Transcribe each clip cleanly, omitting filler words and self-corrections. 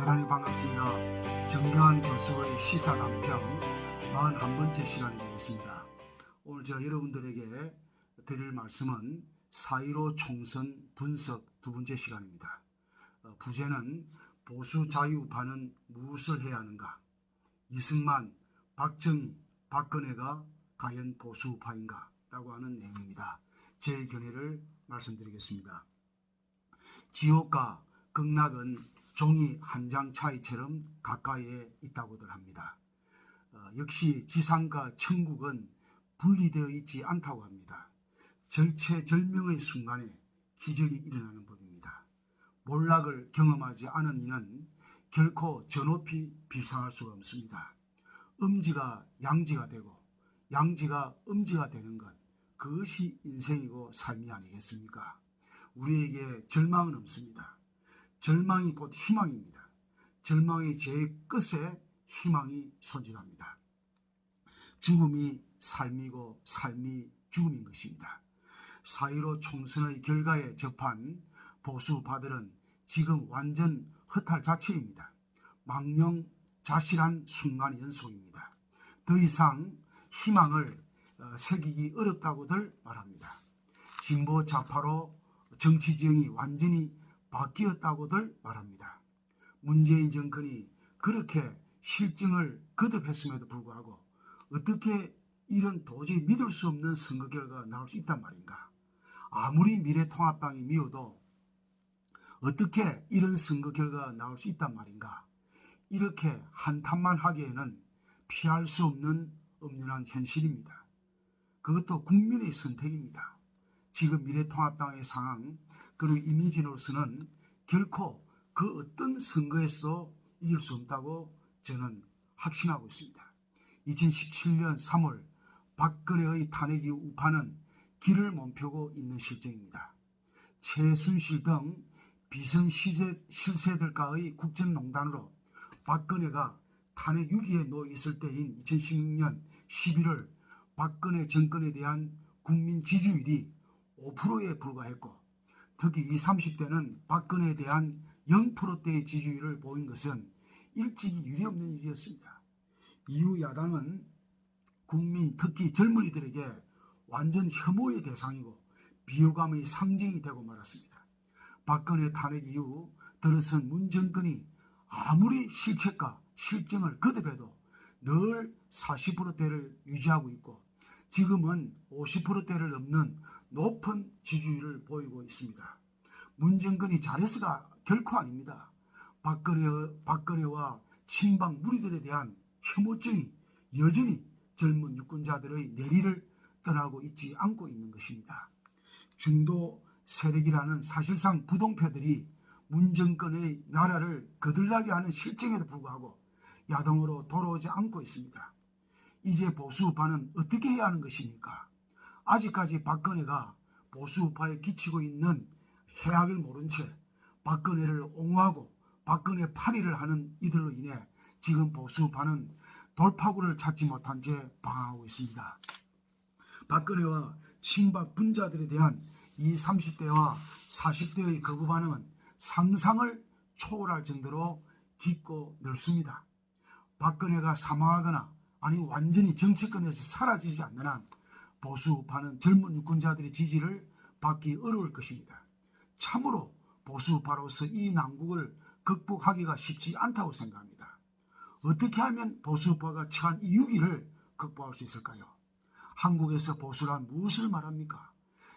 대단히 반갑습니다. 정경환 교수의 시사단평 41번째 시간이 되겠습니다. 오늘 제가 여러분들에게 드릴 말씀은 4.15 총선 분석 두 번째 시간입니다. 부제는 보수 자유파는 무엇을 해야 하는가? 이승만, 박정희, 박근혜가 과연 보수파인가? 라고 하는 내용입니다. 제 견해를 말씀드리겠습니다. 지옥과 극락은 종이 한 장 차이처럼 가까이에 있다고들 합니다. 역시 지상과 천국은 분리되어 있지 않다고 합니다. 절체절명의 순간에 기적이 일어나는 법입니다. 몰락을 경험하지 않은 이는 결코 저 높이 비상할 수가 없습니다. 음지가 양지가 되고 양지가 음지가 되는 것, 그것이 인생이고 삶이 아니겠습니까? 우리에게 절망은 없습니다. 절망이 곧 희망입니다. 절망의 제일 끝에 희망이 존재합니다. 죽음이 삶이고 삶이 죽음인 것입니다. 4.15 총선의 결과에 접한 보수파들은 지금 완전 허탈자치입니다. 망령자실한 순간 연속입니다. 더 이상 희망을 새기기 어렵다고들 말합니다. 진보 좌파로 정치 지형이 완전히 바뀌었다고들 말합니다. 문재인 정권이 그렇게 실정을 거듭했음에도 불구하고 어떻게 이런 도저히 믿을 수 없는 선거 결과가 나올 수 있단 말인가? 아무리 미래통합당이 미워도 어떻게 이런 선거 결과가 나올 수 있단 말인가? 이렇게 한탄만 하기에는 피할 수 없는 엄연한 현실입니다. 그것도 국민의 선택입니다. 지금 미래통합당의 상황, 그리고 이미지로서는 결코 그 어떤 선거에서도 이길 수 없다고 저는 확신하고 있습니다. 2017년 3월 박근혜의 탄핵 이후 우파는 길을 멈추고 있는 실정입니다. 최순실 등 비선 실세들과의 국정농단으로 박근혜가 탄핵 유기에 놓여 있을 때인 2016년 11월 박근혜 정권에 대한 국민 지지율이 5%에 불과했고 특히 20, 30대는 박근혜에 대한 0%대의 지지율을 보인 것은 일찍이 유례없는 일이었습니다. 이후 야당은 국민 특히 젊은이들에게 완전 혐오의 대상이고 비호감의 상징이 되고 말았습니다. 박근혜 탄핵 이후 들어선 문 정권이 아무리 실책과 실정을 거듭해도 늘 40%대를 유지하고 있고 지금은 50%대를 넘는 높은 지지율을 보이고 있습니다. 문 정권이 잘해서가 결코 아닙니다. 박근혜와 친박 무리들에 대한 혐오증이 여전히 젊은 유권자들의 내리를 떠나고 있지 않고 있는 것입니다. 중도 세력이라는 사실상 부동표들이 문 정권의 나라를 거들나게 하는 실정에도 불구하고 야당으로 돌아오지 않고 있습니다. 이제 보수우파는 어떻게 해야 하는 것입니까? 아직까지 박근혜가 보수우파에 끼치고 있는 해악을 모른 채 박근혜를 옹호하고 박근혜 파리를 하는 이들로 인해 지금 보수우파는 돌파구를 찾지 못한 채 방황하고 있습니다. 박근혜와 친박 분자들에 대한 20, 30대와 40대의 거부 반응은 상상을 초월할 정도로 깊고 넓습니다. 박근혜가 사망하거나 아니면 완전히 정치권에서 사라지지 않는 한 보수우파는 젊은 유권자들의 지지를 받기 어려울 것입니다. 참으로 보수우파로서 이 난국을 극복하기가 쉽지 않다고 생각합니다. 어떻게 하면 보수우파가 처한 이 위기를 극복할 수 있을까요? 한국에서 보수란 무엇을 말합니까?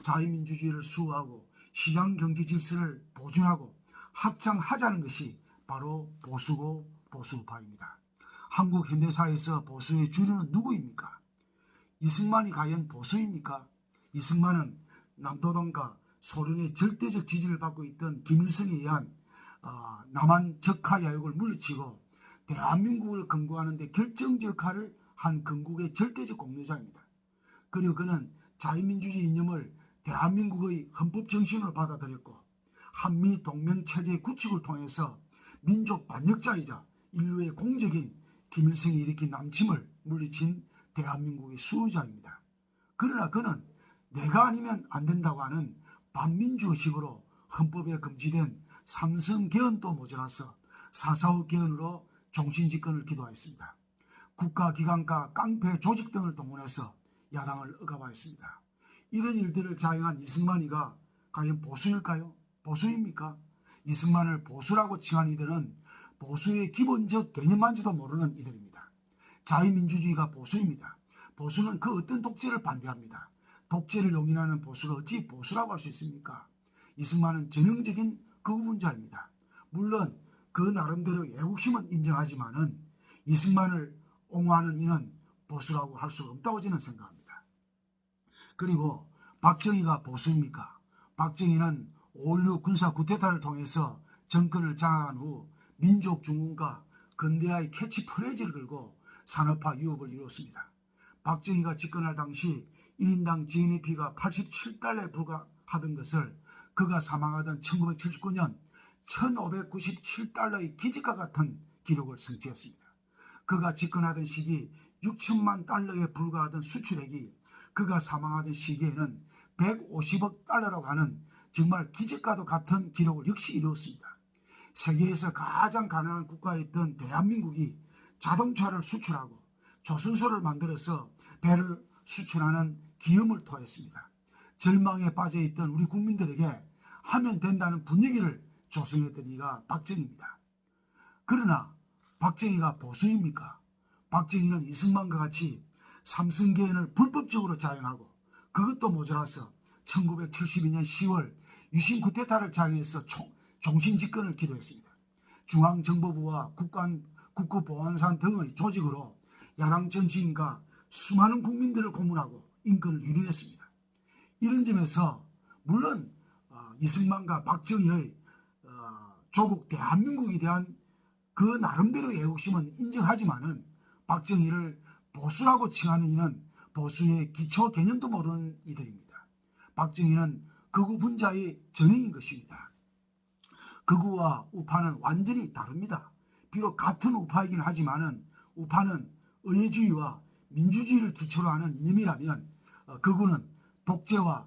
자유민주주의를 수호하고 시장경제 질서를 보존하고 확장하자는 것이 바로 보수고 보수우파입니다. 한국 현대사에서 보수의 주류는 누구입니까? 이승만이 과연 보수입니까? 이승만은 남도당과 소련의 절대적 지지를 받고 있던 김일성에 의한 남한 적화 야욕을 물리치고 대한민국을 건국하는 데 결정적 역할을 한 건국의 절대적 공로자입니다. 그리고 그는 자유민주주의 이념을 대한민국의 헌법 정신으로 받아들였고 한미 동맹체제 구축을 통해서 민족 반역자이자 인류의 공적인 김일성이 일으킨 남침을 물리친 대한민국의 수호자입니다. 그러나 그는 내가 아니면 안 된다고 하는 반민주의식으로 헌법에 금지된 삼성개헌도 모자라서 4.4.5 개헌으로 종신집권을 기도하였습니다. 국가기관과 깡패 조직 등을 동원해서 야당을 억압하였습니다. 이런 일들을 자행한 이승만이가 과연 보수일까요? 보수입니까? 이승만을 보수라고 칭한 이들은 보수의 기본적 개념만지도 모르는 이들입니다. 자유민주주의가 보수입니다. 보수는 그 어떤 독재를 반대합니다. 독재를 용인하는 보수가 어찌 보수라고 할 수 있습니까? 이승만은 전형적인 극우분자입니다. 물론 그 나름대로 애국심은 인정하지만은 이승만을 옹호하는 이는 보수라고 할 수 없다고 저는 생각합니다. 그리고 박정희가 보수입니까? 박정희는 5.16 군사 쿠데타를 통해서 정권을 장악한 후 민족 중흥과 근대화의 캐치프레이즈를 걸고 산업화 유업을 이루었습니다. 박정희가 집권할 당시 1인당 GNP가 87달러에 불과하던 것을 그가 사망하던 1979년 1597달러의 기적과 같은 기록을 성취했습니다. 그가 집권하던 시기 6천만 달러에 불과하던 수출액이 그가 사망하던 시기에는 150억 달러라고 하는 정말 기적과도 같은 기록을 역시 이루었습니다. 세계에서 가장 가난한 국가였던 대한민국이 자동차를 수출하고 조선소를 만들어서 배를 수출하는 기염을 토했습니다. 절망에 빠져있던 우리 국민들에게 하면 된다는 분위기를 조성했던 이가 박정희입니다. 그러나 박정희가 보수입니까? 박정희는 이승만과 같이 삼성개헌을 불법적으로 자행하고 그것도 모자라서 1972년 10월 유신 쿠데타를 자행해서 종신집권을 기도했습니다. 중앙정보부와 국가보안사 등의 조직으로 야당 정치인과 수많은 국민들을 고문하고 인권을 유린했습니다. 이런 점에서 물론 이승만과 박정희의 조국 대한민국에 대한 그 나름대로의 애국심은 인정하지만은 박정희를 보수라고 칭하는 이는 보수의 기초 개념도 모르는 이들입니다. 박정희는 극우 분자의 전형인 것입니다. 극우와 우파는 완전히 다릅니다. 비록 같은 우파이긴 하지만은 우파는 의회주의와 민주주의를 기초로 하는 이념이라면 극우는 독재와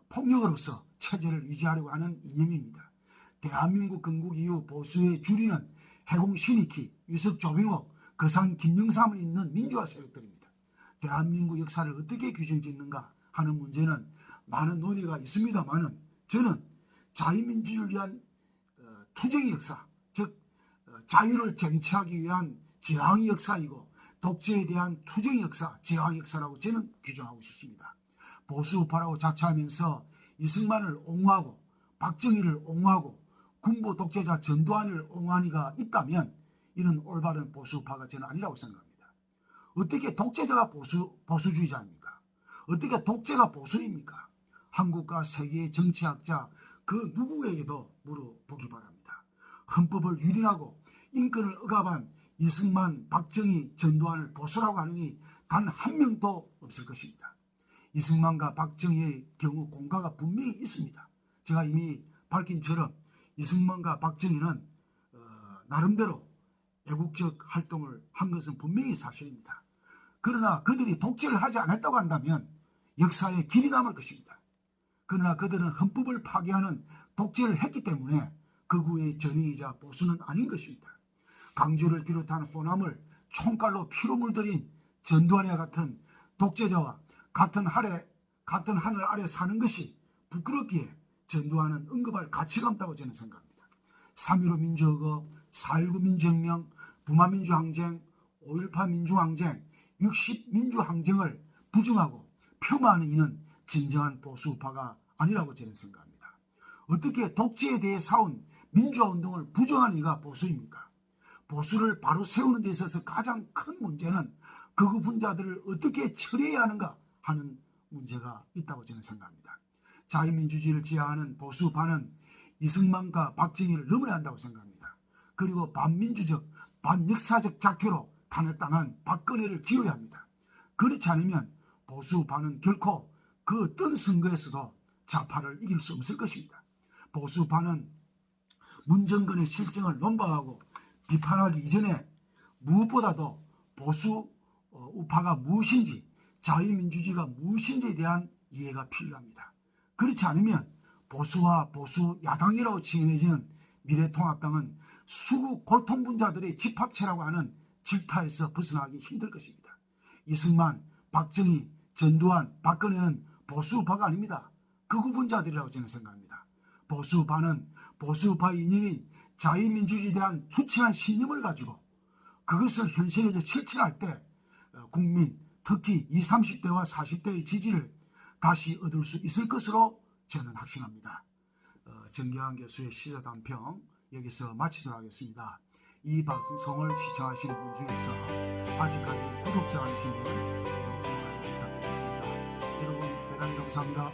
폭력으로서 체제를 유지하려고 하는 이념입니다. 대한민국 건국 이후 보수의 주류는 해공 신익희, 유석 조병옥, 거산 김영삼을 잇는 민주화 세력들입니다. 대한민국 역사를 어떻게 규정짓는가 하는 문제는 많은 논의가 있습니다만은 저는 자유민주주의를 위한 투쟁의 역사, 즉 자유를 쟁취하기 위한 저항의 역사이고 독재에 대한 투쟁의 역사, 저항의 역사라고 저는 규정하고 싶습니다. 보수우파라고 자처하면서 이승만을 옹호하고 박정희를 옹호하고 군부 독재자 전두환을 옹호한 이가 있다면 이는 올바른 보수우파가 저는 아니라고 생각합니다. 어떻게 독재자가 보수주의자입니까? 어떻게 독재가 보수입니까? 한국과 세계의 정치학자 그 누구에게도 물어보기 바랍니다. 헌법을 유린하고 인권을 억압한 이승만, 박정희, 전두환을 보수라고 하느니 단 한 명도 없을 것입니다. 이승만과 박정희의 경우 공과가 분명히 있습니다. 제가 이미 밝힌처럼 이승만과 박정희는 나름대로 애국적 활동을 한 것은 분명히 사실입니다. 그러나 그들이 독재를 하지 않았다고 한다면 역사에 길이 남을 것입니다. 그러나 그들은 헌법을 파괴하는 독재를 했기 때문에 극우의 전형이자 보수는 아닌 것입니다. 강주를 비롯한 호남을 총칼로 피로 물들인 전두환과 같은 독재자와 같은 하늘 아래 사는 것이 부끄럽기에 전두환은 언급할 가치가 없다고 저는 생각합니다. 3.15 민주허거, 4.19 민주혁명, 부마민주항쟁, 5.18 민주항쟁, 60 민주항쟁을 부정하고 폄하하는 이는 진정한 보수우파가 아니라고 저는 생각합니다. 어떻게 독재에 대해 싸운 민주화운동을 부정하는 이가 보수입니까? 보수를 바로 세우는 데 있어서 가장 큰 문제는 극우 분자들을 어떻게 처리해야 하는가 하는 문제가 있다고 저는 생각합니다. 자유민주주의를 지향하는 보수파는 이승만과 박정희를 넘어야 한다고 생각합니다. 그리고 반민주적, 반역사적 작태로 탄핵당한 박근혜를 지어야 합니다. 그렇지 않으면 보수파는 결코 그 어떤 선거에서도 좌파를 이길 수 없을 것입니다. 보수파는 문정권의 실정을 논박하고 비판하기 이전에 무엇보다도 보수 우파가 무엇인지, 자유민주주의가 무엇인지에 대한 이해가 필요합니다. 그렇지 않으면 보수와 보수 야당이라고 칭해지는 미래통합당은 수구 골통분자들의 집합체라고 하는 질타에서 벗어나기 힘들 것입니다. 이승만, 박정희, 전두환, 박근혜는 보수파가 아닙니다. 극우분자들이라고 저는 생각합니다. 보수파는 보수파의 이념인 자유민주주의에 대한 투철한 신념을 가지고 그것을 현실에서 실천할 때 국민, 특히 20, 30대와 40대의 지지를 다시 얻을 수 있을 것으로 저는 확신합니다. 정경환 교수의 시사단평 여기서 마치도록 하겠습니다. 이 방송을 시청하시는 분 중에서 아직까지 구독자 아니신 분은 구독, 좋아요 부탁드리겠습니다. 여러분 대단히 감사합니다.